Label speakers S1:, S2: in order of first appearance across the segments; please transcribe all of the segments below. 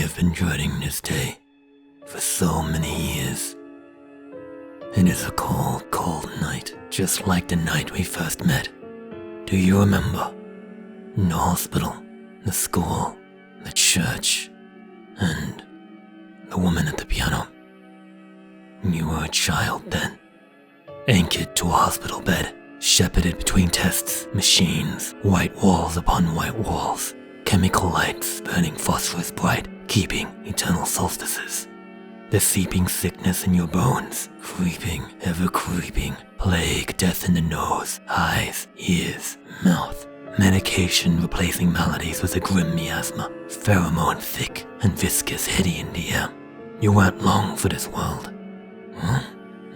S1: have been dreading this day for so many years. It is a cold, cold night, just like the night we first met. Do you remember? In the hospital, the school, the church, and the woman at the piano. You were a child then, anchored to a hospital bed, shepherded between tests, machines, white walls upon white walls, chemical lights burning phosphorus bright, keeping eternal solstices. The seeping sickness in your bones, creeping, ever creeping, plague, death in the nose, eyes, ears, mouth. Medication replacing maladies with a grim miasma, pheromone thick and viscous heady in the air. You weren't long for this world. Well,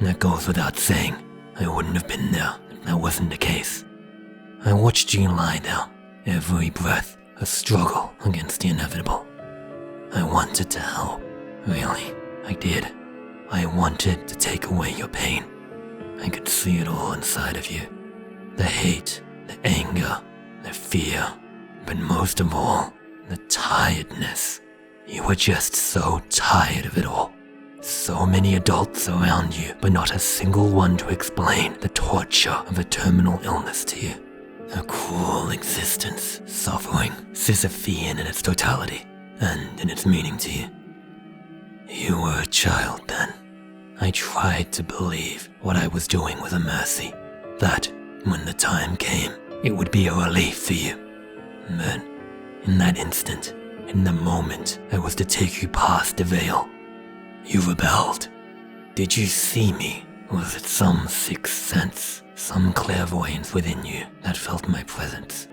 S1: that goes without saying. I wouldn't have been there if that wasn't the case. I watched you lie there, every breath a struggle against the inevitable. I wanted to help, really, I did. I wanted to take away your pain. I could see it all inside of you. The hate, the anger, the fear, but most of all, the tiredness. You were just so tired of it all. So many adults around you, but not a single one to explain the torture of a terminal illness to you. A cruel existence, suffering, Sisyphean in its totality, and in its meaning to you. You were a child then. I tried to believe what I was doing was a mercy, that when the time came, it would be a relief for you. But in that instant, in the moment I was to take you past the veil, you rebelled. Did you see me? Was it some sixth sense, some clairvoyance within you that felt my presence?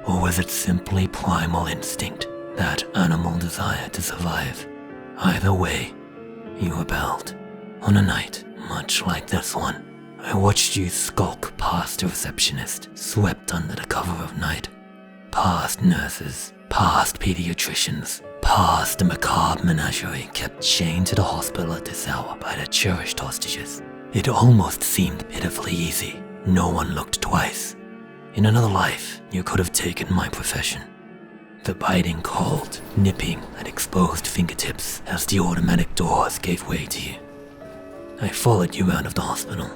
S1: Or was it simply primal instinct, that animal desire to survive? Either way, you rebelled. On a night much like this one, I watched you skulk past a receptionist, swept under the cover of night. Past nurses, past pediatricians, past the macabre menagerie kept chained to the hospital at this hour by the cherished hostages. It almost seemed pitifully easy. No one looked twice. In another life, you could have taken my profession. The biting cold, nipping at exposed fingertips as the automatic doors gave way to you. I followed you out of the hospital.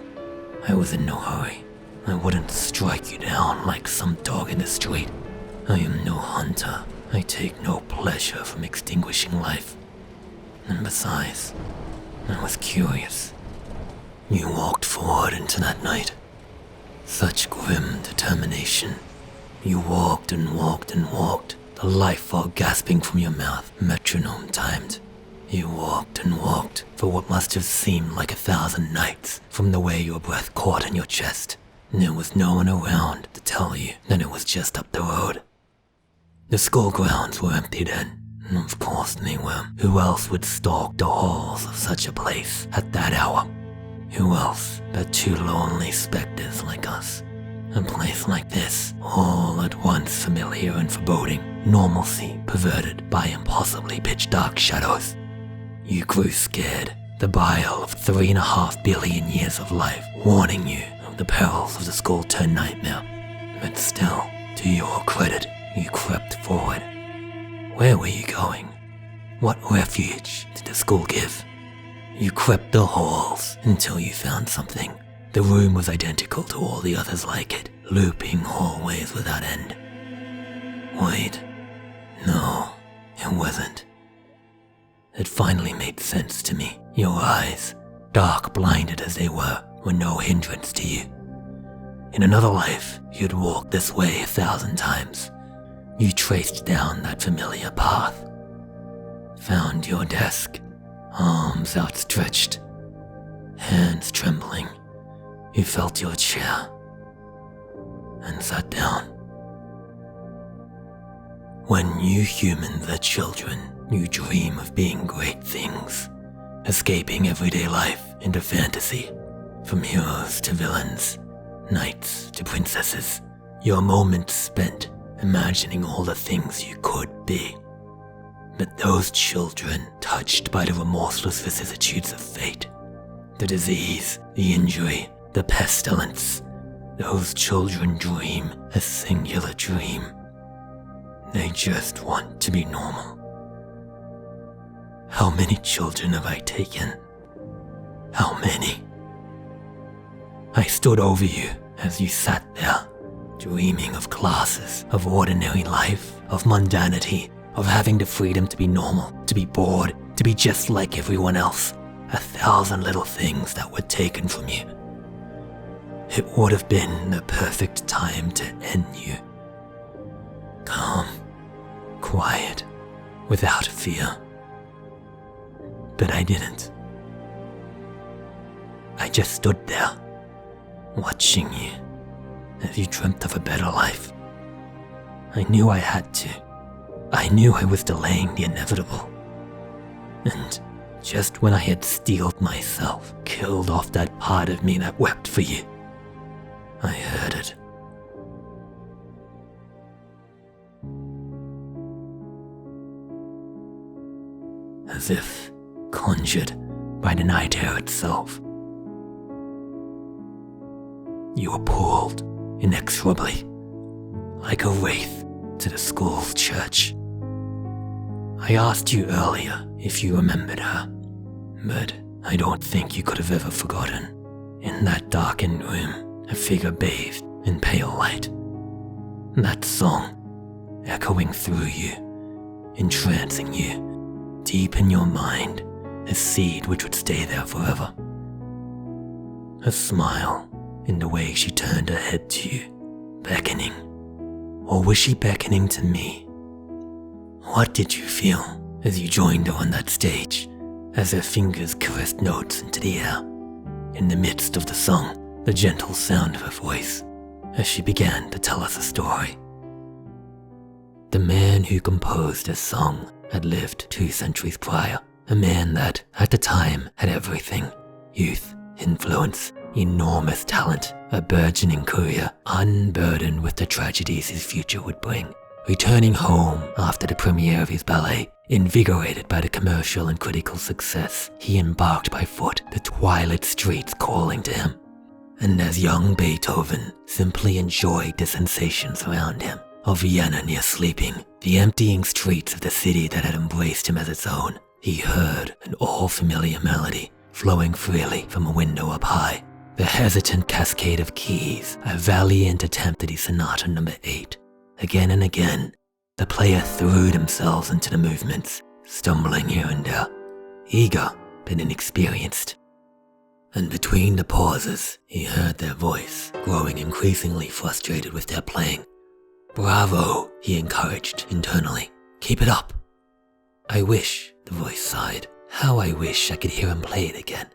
S1: I was in no hurry. I wouldn't strike you down like some dog in the street. I am no hunter. I take no pleasure from extinguishing life. And besides, I was curious. You walked forward into that night. Such grim determination. You walked and walked and walked, the life fog gasping from your mouth, metronome timed. You walked and walked for what must have seemed like 1,000 nights from the way your breath caught in your chest. There was no one around to tell you that it was just up the road. The school grounds were empty then. Of course they were. Who else would stalk the halls of such a place at that hour? Who else but two lonely specters like us? A place like this, all at once familiar and foreboding, normalcy perverted by impossibly pitch-dark shadows. You grew scared, the bile of 3.5 billion years of life warning you of the perils of the school-turned nightmare. But still, to your credit, you crept forward. Where were you going? What refuge did the school give? You crept the halls until you found something. The room was identical to all the others like it, looping hallways without end. Wait, no, it wasn't. It finally made sense to me. Your eyes, dark blinded as they were no hindrance to you. In another life, you'd walked this way 1,000 times. You traced down that familiar path. Found your desk, arms outstretched, hands trembling. You felt your chair and sat down. When you humans are children, you dream of being great things, escaping everyday life into fantasy, from heroes to villains, knights to princesses. Your moments spent imagining all the things you could be. But those children, touched by the remorseless vicissitudes of fate, the disease, the injury, the pestilence, those children dream a singular dream. They just want to be normal. How many children have I taken? How many? I stood over you as you sat there, dreaming of classes, of ordinary life, of mundanity, of having the freedom to be normal, to be bored, to be just like everyone else. 1,000 little things that were taken from you. It would have been the perfect time to end you. Calm, quiet, without fear. But I didn't. I just stood there, watching you as you dreamt of a better life. I knew I had to. I knew I was delaying the inevitable. And just when I had steeled myself, killed off that part of me that wept for you, I heard it. As if conjured by the night air itself. You were pulled inexorably, like a wraith, to the school's church. I asked you earlier if you remembered her, but I don't think you could have ever forgotten. In that darkened room, a figure bathed in pale light. That song echoing through you, entrancing you, deep in your mind, a seed which would stay there forever. A smile in the way she turned her head to you, beckoning. Or was she beckoning to me? What did you feel as you joined her on that stage, as her fingers caressed notes into the air? In the midst of the song, the gentle sound of her voice, as she began to tell us a story. The man who composed this song had lived 2 centuries prior, a man that, at the time, had everything: youth, influence, enormous talent, a burgeoning career, unburdened with the tragedies his future would bring. Returning home after the premiere of his ballet, invigorated by the commercial and critical success, he embarked by foot, the twilit streets calling to him. And as young Beethoven simply enjoyed the sensations around him, of Vienna near sleeping, the emptying streets of the city that had embraced him as its own, he heard an all-familiar melody flowing freely from a window up high. The hesitant cascade of keys, a valiant attempt at the Sonata No. 8. Again and again, the player threw themselves into the movements, stumbling here and there, eager but inexperienced. And between the pauses, he heard their voice, growing increasingly frustrated with their playing. "Bravo," he encouraged internally. "Keep it up." "I wish," the voice sighed, "how I wish I could hear him play it again.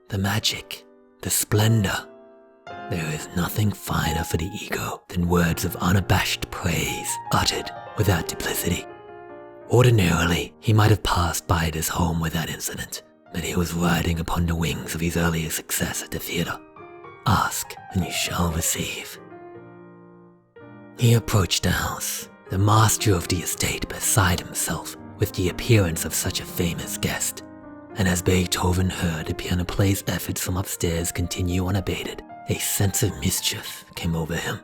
S1: The magic, the splendor. There is nothing finer for the ego than words of unabashed praise uttered without duplicity." Ordinarily, he might have passed by at his home without incident, but he was riding upon the wings of his earlier success at the theater. Ask and you shall receive. He approached the house, the master of the estate beside himself with the appearance of such a famous guest, and as Beethoven heard the piano player's efforts from upstairs continue unabated, a sense of mischief came over him.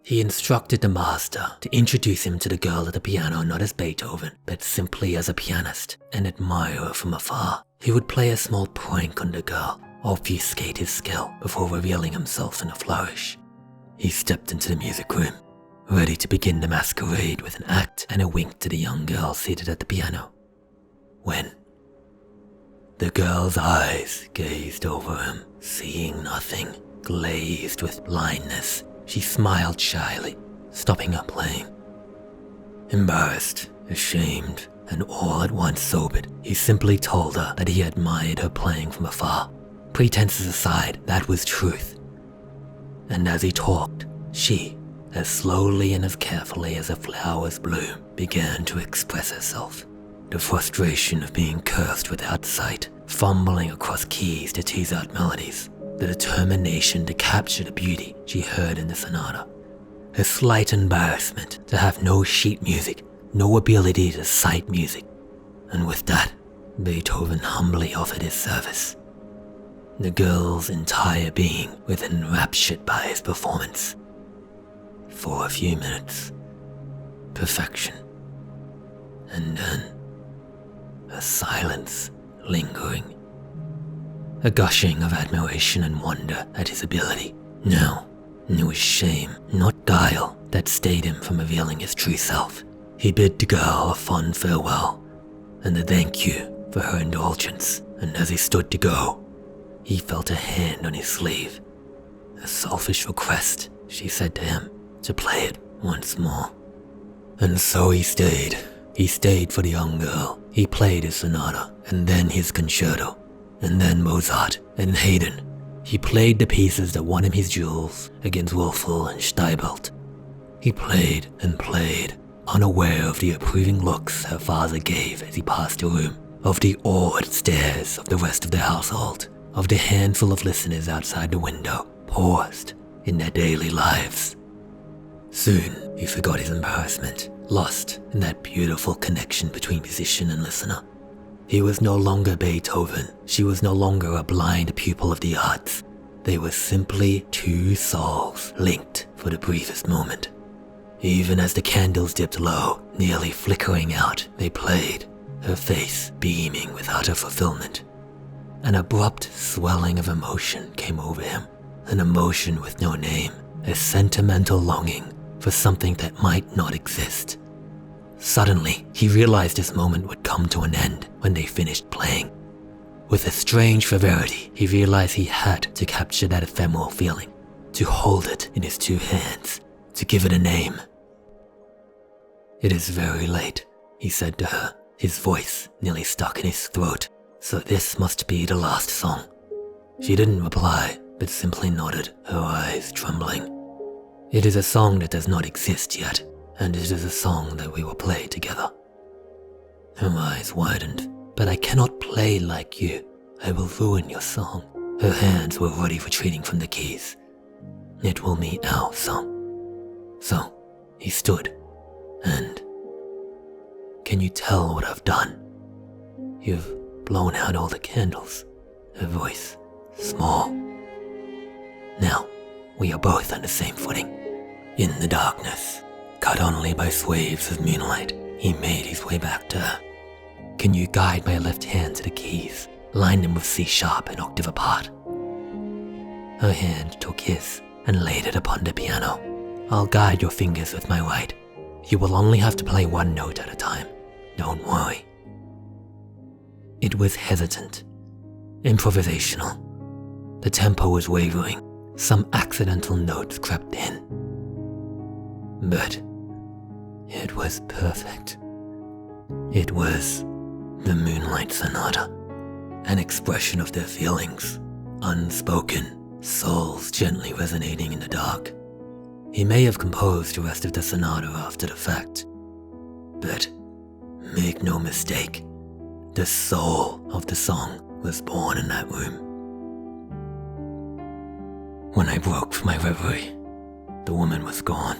S1: He instructed the master to introduce him to the girl at the piano not as Beethoven, but simply as a pianist, an admirer from afar. He would play a small prank on the girl, obfuscate his skill before revealing himself in a flourish. He stepped into the music room, ready to begin the masquerade with an act and a wink to the young girl seated at the piano. When the girl's eyes gazed over him, seeing nothing, glazed with blindness, she smiled shyly, stopping her playing. Embarrassed, ashamed, and all at once sobered, he simply told her that he admired her playing from afar. Pretenses aside, that was truth. And as he talked, she, as slowly and as carefully as a flower's bloom, began to express herself. The frustration of being cursed without sight, fumbling across keys to tease out melodies, the determination to capture the beauty she heard in the sonata, a slight embarrassment to have no sheet music, no ability to cite music, and with that, Beethoven humbly offered his service. The girl's entire being was enraptured by his performance. For a few minutes, perfection, and then a silence lingering, a gushing of admiration and wonder at his ability. Now, it was shame, not guile, that stayed him from revealing his true self. He bid the girl a fond farewell, and a thank you for her indulgence, and as he stood to go, he felt a hand on his sleeve. A selfish request, she said to him, to play it once more. And so he stayed. He stayed for the young girl. He played his sonata, and then his concerto, and then Mozart and Haydn. He played the pieces that won him his jewels against Wolfel and Steibelt. He played and played, unaware of the approving looks her father gave as he passed the room, of the awed stares of the rest of the household, of the handful of listeners outside the window, paused in their daily lives. Soon he forgot his embarrassment, lost in that beautiful connection between musician and listener. He was no longer Beethoven. She was no longer a blind pupil of the arts. They were simply two souls linked for the briefest moment. Even as the candles dipped low, nearly flickering out, they played, her face beaming with utter fulfillment. An abrupt swelling of emotion came over him, an emotion with no name, a sentimental longing for something that might not exist. Suddenly, he realized this moment would come to an end when they finished playing. With a strange severity, he realized he had to capture that ephemeral feeling, to hold it in his two hands, to give it a name. "It is very late," he said to her, his voice nearly stuck in his throat. "So this must be the last song." She didn't reply, but simply nodded, her eyes trembling. "It is a song that does not exist yet, and it is a song that we will play together." Her eyes widened. "But I cannot play like you. I will ruin your song." Her hands were already retreating from the keys. "It will be our song." So, he stood, and... "Can you tell what I've done?" "You've blown out all the candles." Her voice, small. "Now, we are both on the same footing." In the darkness, cut only by swaths of moonlight, he made his way back to her. "Can you guide my left hand to the keys? Line them with C sharp an octave apart." Her hand took his and laid it upon the piano. "I'll guide your fingers with my right. You will only have to play one note at a time. Don't worry." It was hesitant, improvisational. The tempo was wavering. Some accidental notes crept in. But it was perfect. It was the Moonlight Sonata, an expression of their feelings, unspoken, souls gently resonating in the dark. He may have composed the rest of the sonata after the fact, but make no mistake, the soul of the song was born in that room. When I broke from my reverie, the woman was gone.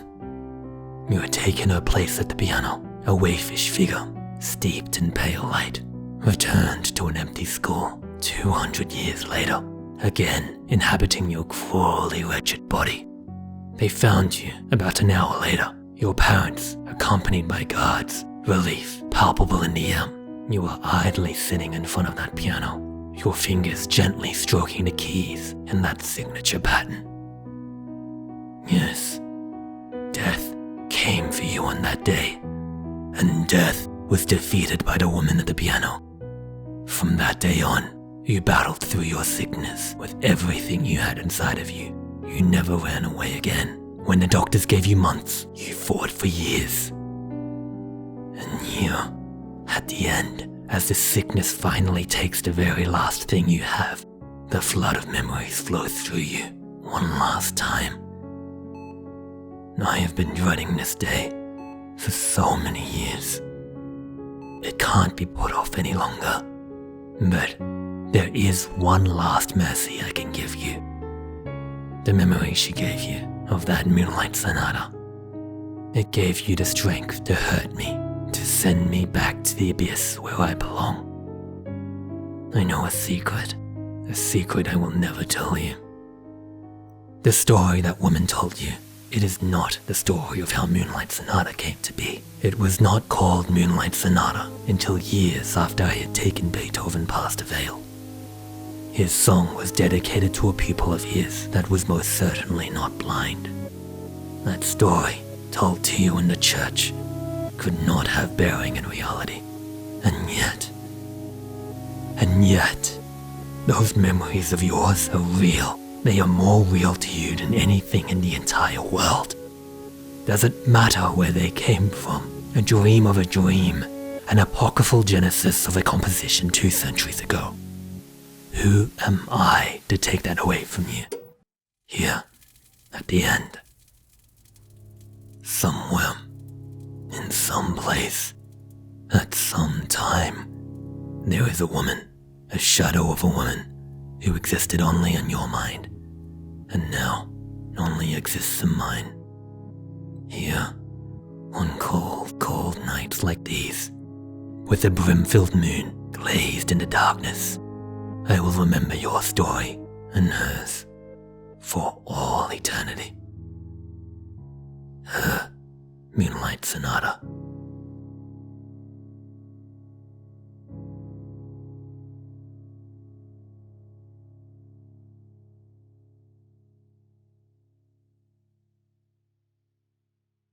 S1: You had taken her place at the piano, a waifish figure, steeped in pale light, returned to an empty school 200 years later, again inhabiting your cruelly wretched body. They found you about an hour later, your parents accompanied by guards, relief palpable in the air. You were idly sitting in front of that piano, your fingers gently stroking the keys in that signature pattern. Yes, death came for you on that day, and death was defeated by the woman at the piano. From that day on, you battled through your sickness with everything you had inside of you. You never ran away again. When the doctors gave you months, you fought for years. And here, at the end, as the sickness finally takes the very last thing you have, the flood of memories flows through you one last time. I have been dreading this day for so many years. It can't be put off any longer. But there is one last mercy I can give you. The memory she gave you of that Moonlight Sonata. It gave you the strength to hurt me, to send me back to the abyss where I belong. I know a secret I will never tell you. The story that woman told you, It is not the story of how Moonlight Sonata came to be. It was not called Moonlight Sonata until years after I had taken Beethoven past a veil. His song was dedicated to a pupil of his that was most certainly not blind. That story, told to you in the church, could not have bearing in reality. And yet, those memories of yours are real. They are more real to you than anything in the entire world. Does it matter where they came from? A dream of a dream, an apocryphal genesis of a composition 2 centuries ago. Who am I to take that away from you? Here, at the end. Somewhere, in some place, at some time, there is a woman, a shadow of a woman, who existed only in your mind, and now only exists in mine. Here, on cold, cold nights like these, with a brim-filled moon glazed in the darkness, I will remember your story and hers for all eternity. Her Moonlight Sonata.